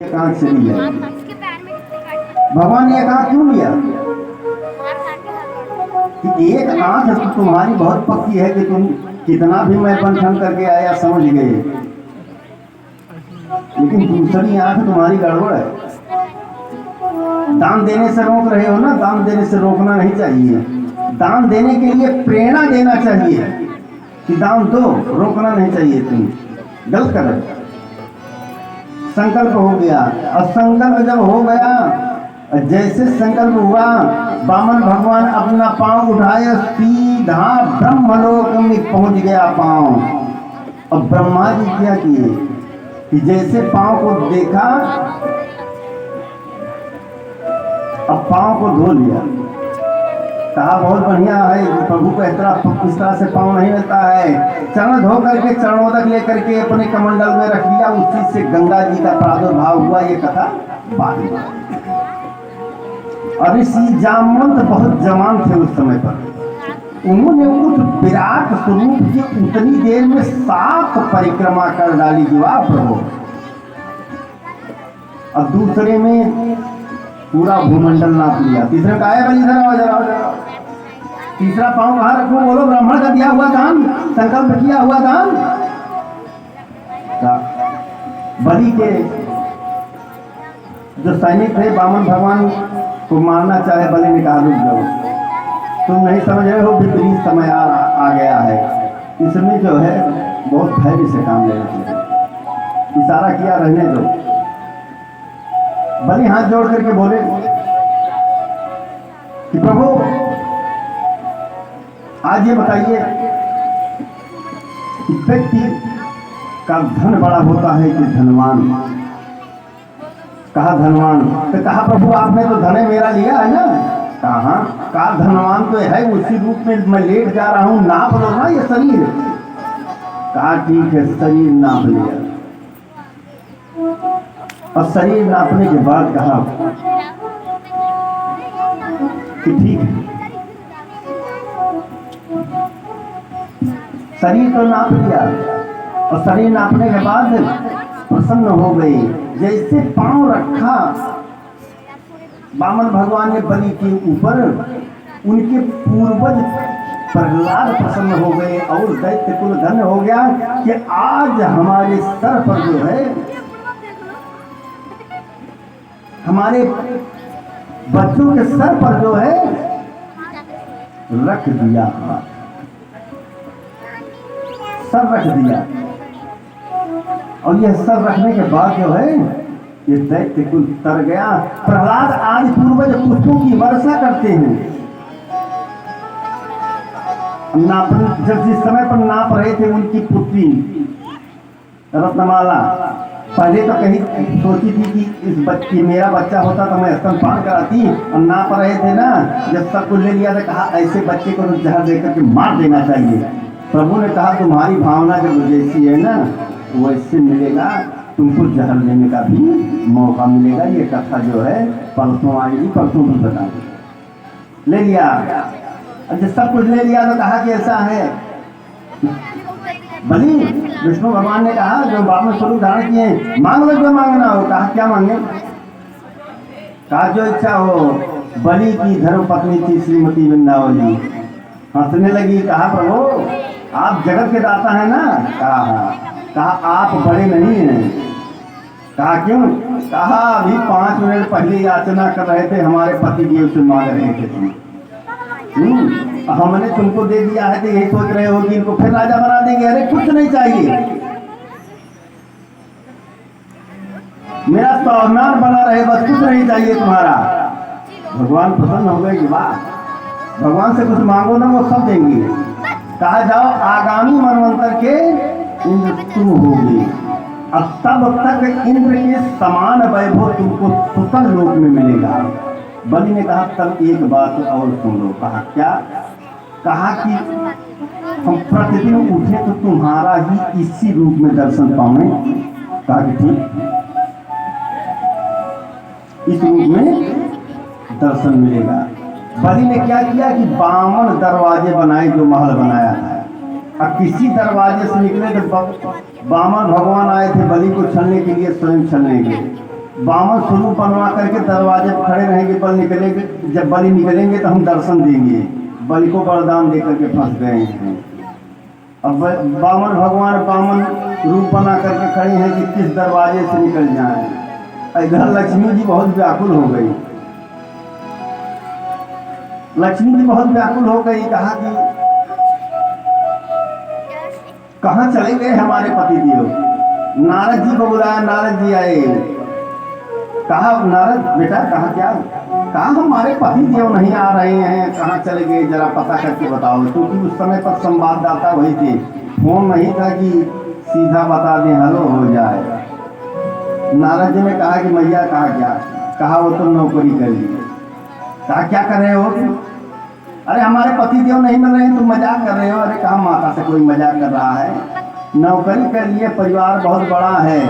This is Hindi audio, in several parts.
एक आंख चली है। भगवान ने एक आंख क्यों लिया? कि एक आंख तो तुम्हारी बहुत पक्की है कि तुम कितना भी मैं बंधन करके आया समझ गए, लेकिन दूसरी आंख तुम्हारी गड़बड़ है। दान देने से रोक रहे हो ना, दान देने से रोकना नहीं चाहिए। दान देने के लिए प्रेरणा देना चाहिए कि दान दो, रोकना नहीं चाहिए। तुम गलत कर रहे हो। संकल्प हो गया, और संकल्प जब हो गया, जैसे संकल्प हुआ, वामन भगवान अपना पांव उठाए, सीधा ब्रह्मलोक में पहुंच गया पांव। और ब्रह्मा जी क्या किए कि जैसे पांव को देखा, अब पांव को धो लिया। कहा बहुत बढ़िया है, प्रभु को इस तरह से पांव नहीं मिलता है। चरण धो करके चरणोदक लेकर के अपने कमंडल में रख लिया, उसी से गंगा जी का प्रादुर्भाव हुआ। ये कथा बाद में। और ऋषि जामवंत बहुत जवान थे उस समय पर। उन्होंने उस विराट स्वरूप की उतनी देर में 7 परिक्रमा कर डाली। जवाब प्रभु। और दूसरे में पूरा भूमंडल नाप लिया। तीसरे का है बलि जरा। तीसरा पांव कहाँ रखो? बोलो ब्राह्मण का दिया हुआ दान, संकल्प किया हुआ दान। बलि के जो सैनिक थे, वामन भगवान को मारना चाहे, बलि ने कहा रुक जाओ, तुम नहीं समझ रहे हो, विपरीत समय आ गया है। इसमें जो है बहुत धैर्य से काम लेना चाहिए। इशारा किया रहने दो। बलि हाथ जोड़ करके बोले कि प्रभु आज ये बताइए कि व्यक्ति का धन बड़ा होता है कि धनवान? कहा धनवान। तो कहा प्रभु आपने तो धन मेरा लिया है ना? कहा धनवान तो है, उसी रूप में मैं लेट जा रहा हूं, नाप लो ना ये शरीर। कहा ठीक है, शरीर नाप लिया। और शरीर नापने के बाद कहा कि ठीक है, शरीर तो नाप लिया। और शरीर नापने के बाद प्रसन्न हो गई। जैसे पांव रखा वामन भगवान ने बलि के ऊपर, उनके पूर्वज प्रहलाद प्रसन्न हो गए और दैत्य कुल धन्य हो गया कि आज हमारे सर पर जो है, हमारे बच्चों के सर पर जो है रख दिया, सर रख दिया। और यह सर रखने के बाद जो है ये दैत्य कुल तर गया। प्रहलाद आज पूर्वज पुष्पों की वर्षा करते हैं। जब जिस समय पर नाप रहे थे उनकी पुत्री रत्नमाला, पहले तो कहीं सोची थी कि इस बच्ची मेरा बच्चा होता तो मैं स्तनपान कराती, और नाप रहे थे ना, जब सब कुछ ले लिया था, कहा ऐसे बच्चे को जहर देकर के मार देना चाहिए। प्रभु ने कहा तुम्हारी भावना जब जैसी है ना वैसे मिलेगा, तुमको जहर लेने का भी मौका मिलेगा। ये कथा जो है परसों आएगी, परसों भी बता दो। ले लिया, अच्छा सब कुछ ले लिया तो कहा कि ऐसा है बलि। विष्णु भगवान ने कहा जो वामन स्वरूप धारण किए, मांग लो जो मांगना हो। कहा क्या मांगे? कहा जो इच्छा हो। बलि की धर्म पत्नी थी श्रीमती वृंदावनी, हंसने लगी। कहा प्रभु आप जगत के दाता है ना? कहा आप बड़े नहीं हैं। कहा क्यों? कहा अभी 5 मिनट पहले याचना कर रहे थे, हमारे पति देव से मांग रहे थे तुम, हमने तुमको दे दिया है, तो यही सोच रहे हो कि इनको फिर राजा बना देंगे। अरे कुछ नहीं चाहिए, मेरा स्वाभिमान बना रहे, बस कुछ नहीं चाहिए तुम्हारा। भगवान प्रसन्न हो गए कि वाह, भगवान से कुछ मांगो ना वो सब देंगे। कहा जाओ आगामी मनवंतर के इंद्र तुम होगे, अब तब तक इंद्र के समान वैभव तुमको सुतल लोक में मिलेगा। बलि ने कहा तब एक बात और सुन लो। कहा क्या? कहा कि हम प्रतिदिन उठे तो तुम्हारा ही इसी रूप में दर्शन पाऊंगे। कहा कि ठीक, इस रूप में दर्शन मिलेगा। बलि ने क्या किया कि 52 दरवाजे बनाए, जो महल बनाया था। अब किसी दरवाजे से निकले तो वामन भगवान आए थे बलि को छलने के लिए, स्वयं छलने गए। बामन स्वरूप बनवा करके दरवाजे पर खड़े रहेंगे, बल निकलेंगे, जब बलि निकलेंगे तो हम दर्शन देंगे। बलि को वरदान देकर के फंस गए हैं। अब बामन भगवान बामन रूप बना करके खड़े हैं कि किस दरवाजे से निकल जाएं। इधर लक्ष्मी जी बहुत व्याकुल हो गई। लक्ष्मी जी बहुत व्याकुल हो गई, कहा कि कहाँ चले गए हमारे पति देव। नारद जी को बुलाया, नारद जी आए। कहा नारद बेटा कहा क्या? कहा हमारे पति देव नहीं आ रहे हैं, कहाँ चले गए, जरा पता करके बताओ। क्योंकि उस समय पर संवाददाता वही थे, फोन नहीं था कि सीधा बता दें हेलो हो जाए। नारद जी ने कहा कि मैया कहा क्या? कहा वो तुम नौकरी कर ली। कहा क्या कर रहे हो? अरे हमारे पति देव नहीं मिल रहे हैं, तुम मजाक कर रहे हो। अरे कहा माता से कोई मजाक कर रहा है, नौकरी कर लिए, परिवार बहुत बड़ा है।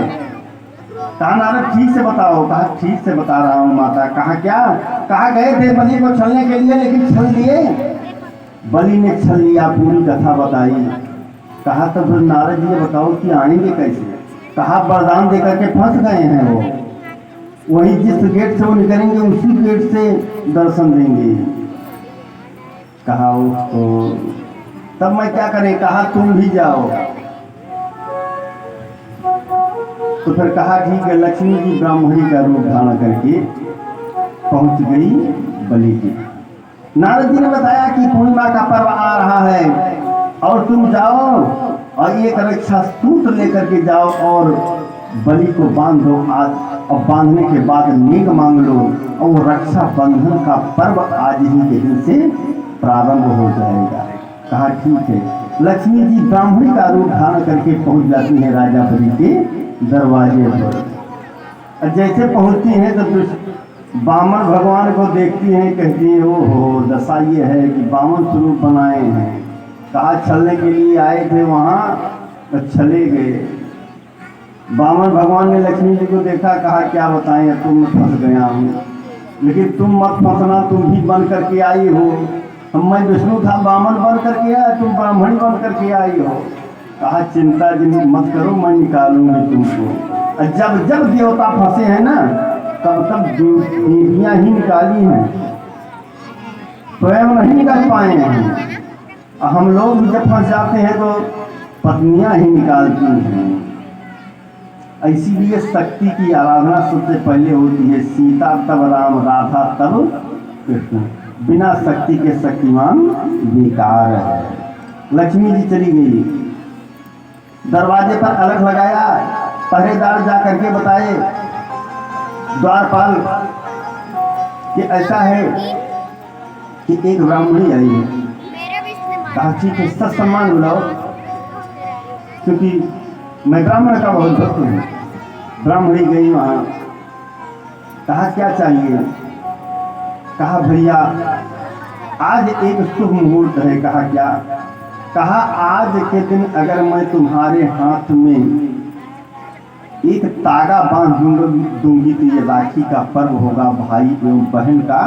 कहा नारद ठीक से बताओ। कहा ठीक से बता रहा हूँ माता। कहा क्या? कहा गए थे बलि को छलने के लिए, लेकिन छल दिए। बलि ने छल लिया, पूरी कथा बताई। कहा तो फिर नारद जी बताओ कि आएंगे कैसे? कहा वरदान देकर के फंस गए हैं वो, वही जिस गेट से वो निकलेंगे उसी गेट से दर्शन देंगे। कहा उसको तब मैं क्या करें? कहा तुम भी जाओ। तो फिर कहा ठीक है। लक्ष्मी जी ब्राह्मणी का रूप धारण करके पहुंच गई बलि की। नारद जी ने बताया कि पूर्णिमा का पर्व आ रहा है और तुम जाओ और एक रक्षा सूत्र लेकर के जाओ और बलि को बांध दो आज, और बांधने के बाद नेक मांग लो, और वो रक्षा बंधन का पर्व आज ही के दिन से प्रारंभ हो जाएगा। कहा ठीक है। लक्ष्मी जी ब्राह्मणी का रूप धारण करके पहुंच जाती है राजा बलि के दरवाजे पर। जैसे पहुंचती हैं तो बामन भगवान को देखती हैं, कहती हैं ओहो दशा ये है कि बामन स्वरूप बनाए हैं। कहा छलने के लिए आए थे वहाँ तो छले गए। बामन भगवान ने लक्ष्मी जी को देखा, कहा क्या बताएं, तुम फंस गया हूँ, लेकिन तुम मत फंसना, तुम भी बन करके आई हो। मैं विष्णु था, बामन बन करके आया, तुम ब्राह्मणी बन करके आई हो। कहा चिंता मत करो, मैं निकालूंगी तुमको। जब जब देवता फंसे हैं ना, तब तब देवियां ही निकाली हैं, स्वयं नहीं निकाल पाए हैं। हम लोग जब फंस जाते हैं तो पत्नियां ही निकालती हैं। इसीलिए शक्ति की आराधना सबसे पहले होती है। सीता तब राम, राधा तब कृष्ण। बिना शक्ति के शक्तिमान बेकार है। लक्ष्मी जी चली गई, दरवाजे पर अलग लगाया, पहरेदार जा करके बताए द्वारपाल कि ऐसा है कि एक ब्राह्मणी आई है। कहा ठीक है, सब सम्मान बुलाओ, क्योंकि मैं ब्राह्मण का बहुत भक्त हूँ। ब्राह्मणी गई वहाँ। कहा क्या चाहिए? कहा भैया आज एक शुभ मुहूर्त है। कहा क्या? कहा आज के दिन अगर मैं तुम्हारे हाथ में एक तागा बांध दूंगी तो ये राखी का पर्व होगा, भाई एवं बहन का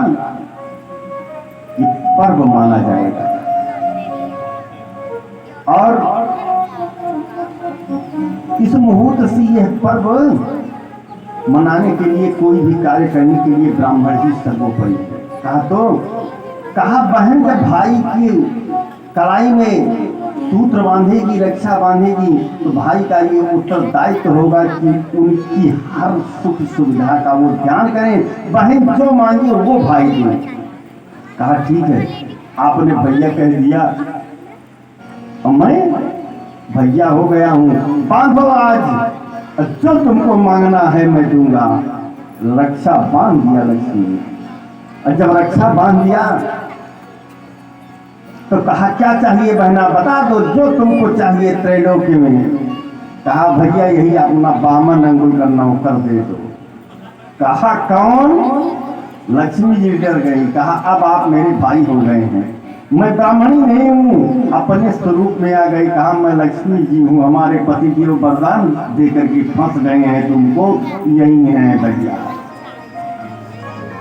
एक पर्व माना जाएगा। और इस मुहूर्त से यह पर्व मनाने के लिए, कोई भी कार्य करने के लिए ब्राह्मण ही सर्वोपरि है। कहा तो कहा बहन जब भाई की कलाई में सूत्र बांधेगी, रक्षा बांधेगी, तो भाई का ये उत्तरदायित्व होगा कि उनकी हर सुख सुविधा का वो ध्यान करें, बहन जो मांगे वो भाई दें। कहा ठीक है, आपने भैया कह दिया और मैं भैया हो गया हूँ, बांधो आज, जो तुमको मांगना है मैं दूंगा। रक्षा बांध दिया लक्ष्मी। और जब रक्षा बांध दिया तो कहा क्या चाहिए बहना, बता दो जो तुमको चाहिए त्रैलोक्य में। कहा भैया यही अपना बामन अंगुल का नौकर दे दो। कहा कौन? लक्ष्मी जी डर गई। कहा अब आप मेरे भाई हो गए हैं, मैं ब्राह्मणी नहीं हूँ, अपने स्वरूप में आ गई। कहा मैं लक्ष्मी जी हूँ, हमारे पति जी को वरदान देकर के फंस गए हैं, तुमको यही है भैया।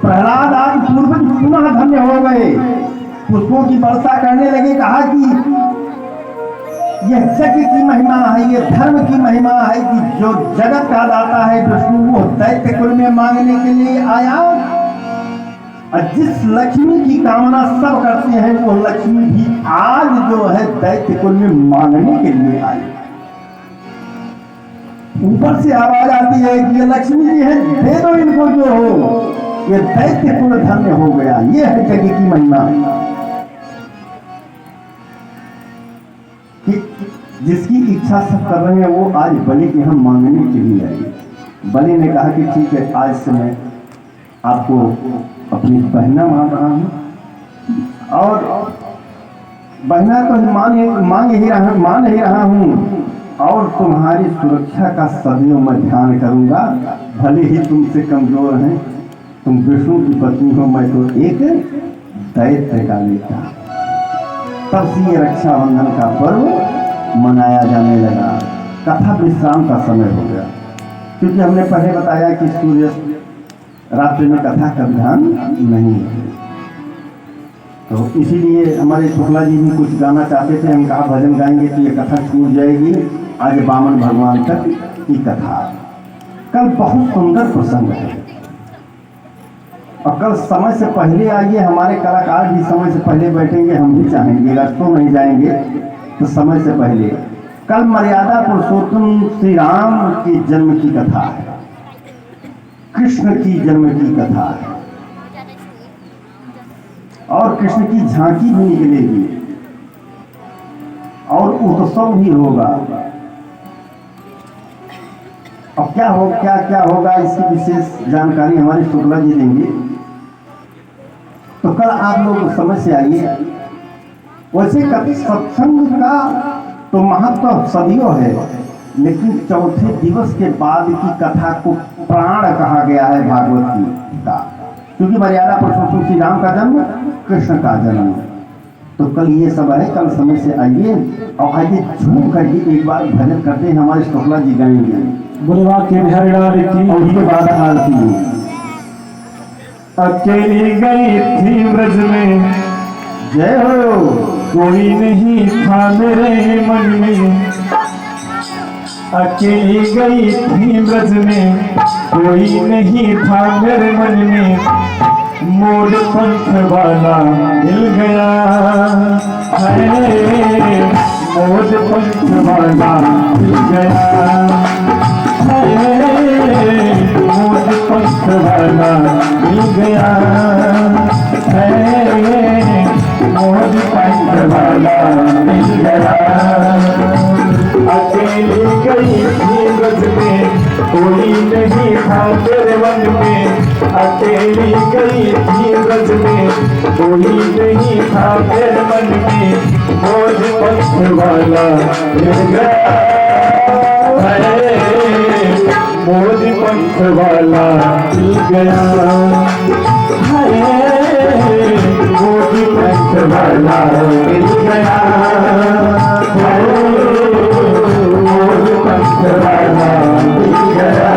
प्रहलाद आज पूर्वज पुनः धन्य हो गए, पुष्पों की वर्षा करने लगे। कहा कि ये यज्ञ की महिमा है, ये धर्म की महिमा है कि जो जगत का दाता है विष्णु वो दैत्य कुल में मांगने के लिए आया। और जिस लक्ष्मी की कामना सब करते हैं वो लक्ष्मी भी आज जो है दैत्य कुल में मांगने के लिए आई। ऊपर से आवाज आती है कि ये लक्ष्मी जी है, दे दो इनको जो हो, ये दैत्य कुल धन्य हो गया। ये है यज्ञ की महिमा कि जिसकी इच्छा सब कर रहे हैं वो आज बलि के हम मांगने के लिए आए। बलि ने कहा कि ठीक है, आज से मैं आपको अपनी बहना मान रहा हूं और बहना तो मान ही रहा हूं और तुम्हारी सुरक्षा का सदैव मैं ध्यान करूंगा। भले ही तुमसे कमजोर हैं, तुम विष्णु की पत्नी हो, मैं तो एक दैत्य का बेटा। तब से ये रक्षाबंधन का पर्व मनाया जाने लगा। कथा विश्राम का समय हो गया, क्योंकि हमने पहले बताया कि सूर्य रात्रि में कथा का विधान नहीं है। तो इसीलिए हमारे शुक्ला जी भी कुछ गाना चाहते थे। हम कहा भजन गाएंगे तो ये कथा छूट जाएगी। आज वामन भगवान तक की कथा। कल बहुत सुंदर प्रसंग है और कल समय से पहले आइए। हमारे कलाकार भी समय से पहले बैठेंगे, हम भी चाहेंगे, अगर तो नहीं जाएंगे तो समय से पहले। कल मर्यादा पुरुषोत्तम श्री राम के जन्म की कथा है, कृष्ण की जन्म की कथा है और कृष्ण की झांकी भी निकलेगी और उत्सव भी होगा। अब क्या होगा इसकी विशेष जानकारी हमारे शुक्ला जी देंगे। तो कल आप लोग समझ से आइए। वैसे कभी सत्संग का तो महत्व सदियों है, लेकिन चौथे दिवस के बाद की कथा को प्राण कहा गया है भागवत गीता, क्योंकि मर्यादा पुरुषोत्तम श्री राम का जन्म, कृष्ण का जन्म। तो कल ये सब है, कल समय से आइए और आइए झूम करके एक बार भजन करते हैं। हमारे शुक्ला जी गाएंगे बुलवा के बिहार की और उसके बाद आरती। अकेली गई थी ब्रज में, जय हो। कोई नहीं था मेरे मन में। अकेली गई थी ब्रज में, कोई नहीं था मेरे मन में। मोर पंख वाला मिल गया है, मोर पंख वाला मिल गया है, मोर पंख वाला मिल गया है, मोर पंख वाला मिल गया। अकेली गई थी ब्रज में, कोई नहीं था तेरे मन में। अकेली गई थी ब्रज में, कोई नहीं था तेरे मन में। मोर पंख वाला मिल गया है, मोर पंख वाला मिल गया है, मोर पंख वाला मिल गया है, मोर पंख वाला मिल गया।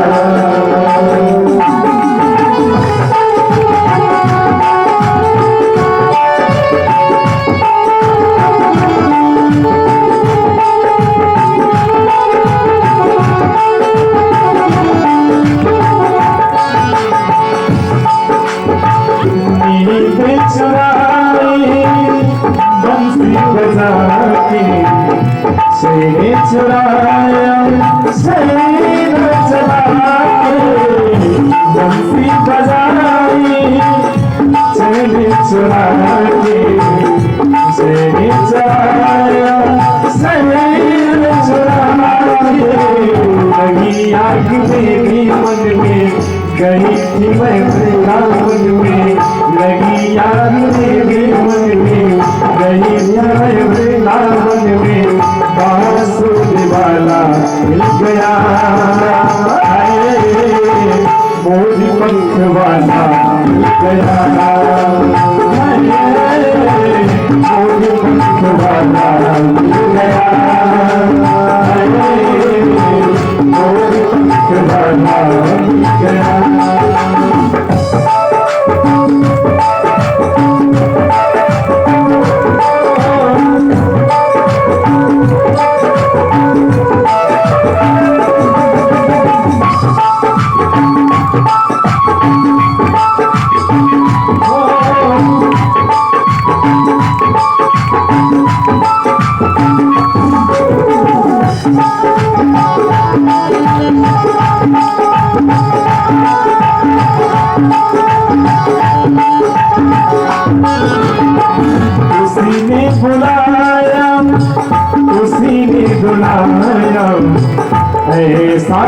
चुराया सैन चला के, बंसी बजाई चैन चुरा के, सैन चलाया सैन चुरा के। लगी आग मेरी मन में, गई थी मैं वृंदावन में। लगी आग मेरी मन में, गई थी मैं वृंदावन में। बांसुरी वाला मिल गया है, मोर पंख वाला मिल गया है, मोर पंख वाला मिल गया है, मोर पंख वाला मिल गया।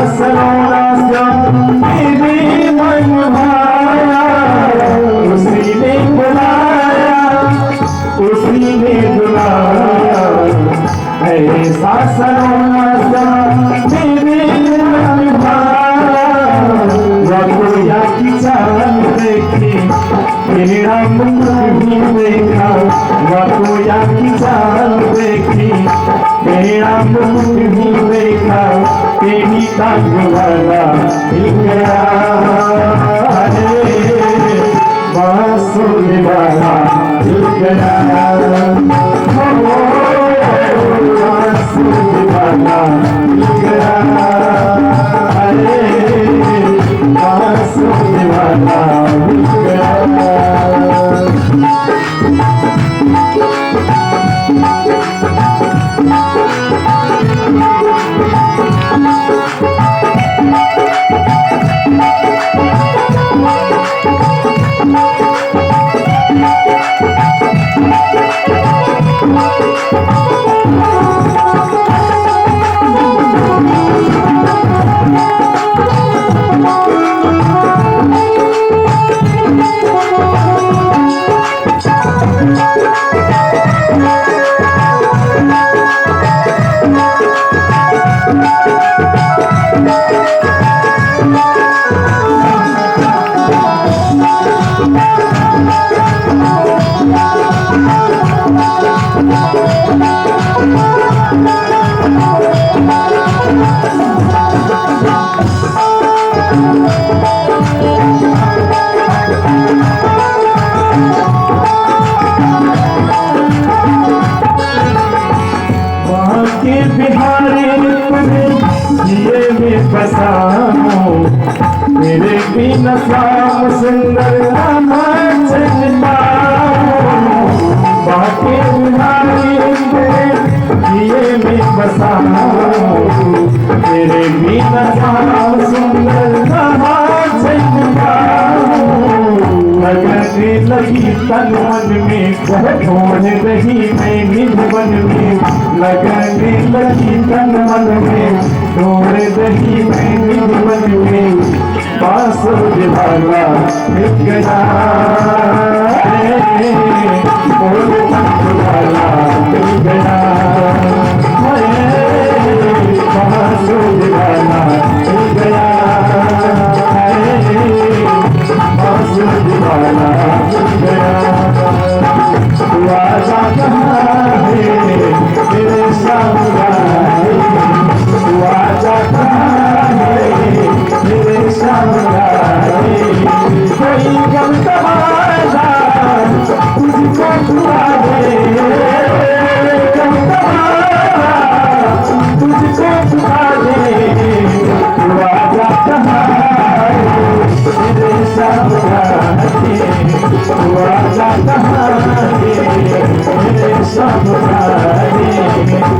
सलोना सा मेरे मन भाया, उसी ने बुलाया, उसी ने बुलाया, ऐसा सलोना सा मेरे मन भाया, वगोया की चांद देखी तेरा मुख भी देखा, वगोया की चांद देखी तेरा मुख भी देखा, तेरी टांग वाला मिल गया रे, बांसुरी वाला मिल गया, बांसुरी वाला मिल गया रे, बांसुरी वाला मिल गया। जिए में बसाऊं मेरे बिना श्याम सुंदर बाकी बिहारी जिए में बसाऊं मेरे बिना श्याम सुंदर लगने लगी तन मन में ढोल रही मैं निधवन में, लगने लगी तन मन में ढोल रही मैं निधवन में, बांसुरी वाला मिल गया बोल वाला मिल गया, बांसुरी वाला मिल गया, बांसुरी वाला मिल गया। तू आजा कहाँ है मेरे श्याम राय, तू आजा कहाँ है मेरे श्याम राय, कोई गम तुम्हारा तुझको पुकारे, गम तुम्हारा तुझको पुकारे, तू आजा कहाँ मेरे श्याम राय, तू आजा कहाँ मेरे श्याम राय,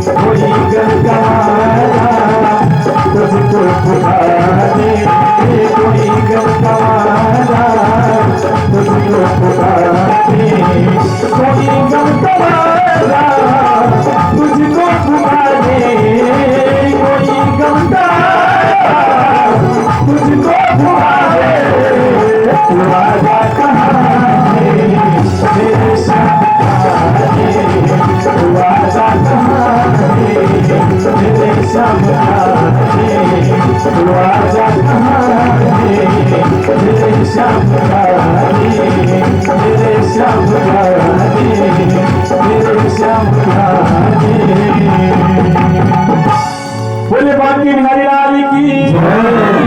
कोई गम तुम्हारा तुझको पुकारे, कोई गम तुम्हारा तुझको पुकारे, कोई गम तुम्हारा तुझको पुकारे, कोई गम तुम्हारा तुझको पुकारे, तू आजा कहाँ मेरे श्याम राय, तू आजा कहाँ मेरे श्याम राय, तू आजा कहाँ मेरे श्याम राय, मेरे श्याम राय, मेरे श्याम राय। बोले बाकी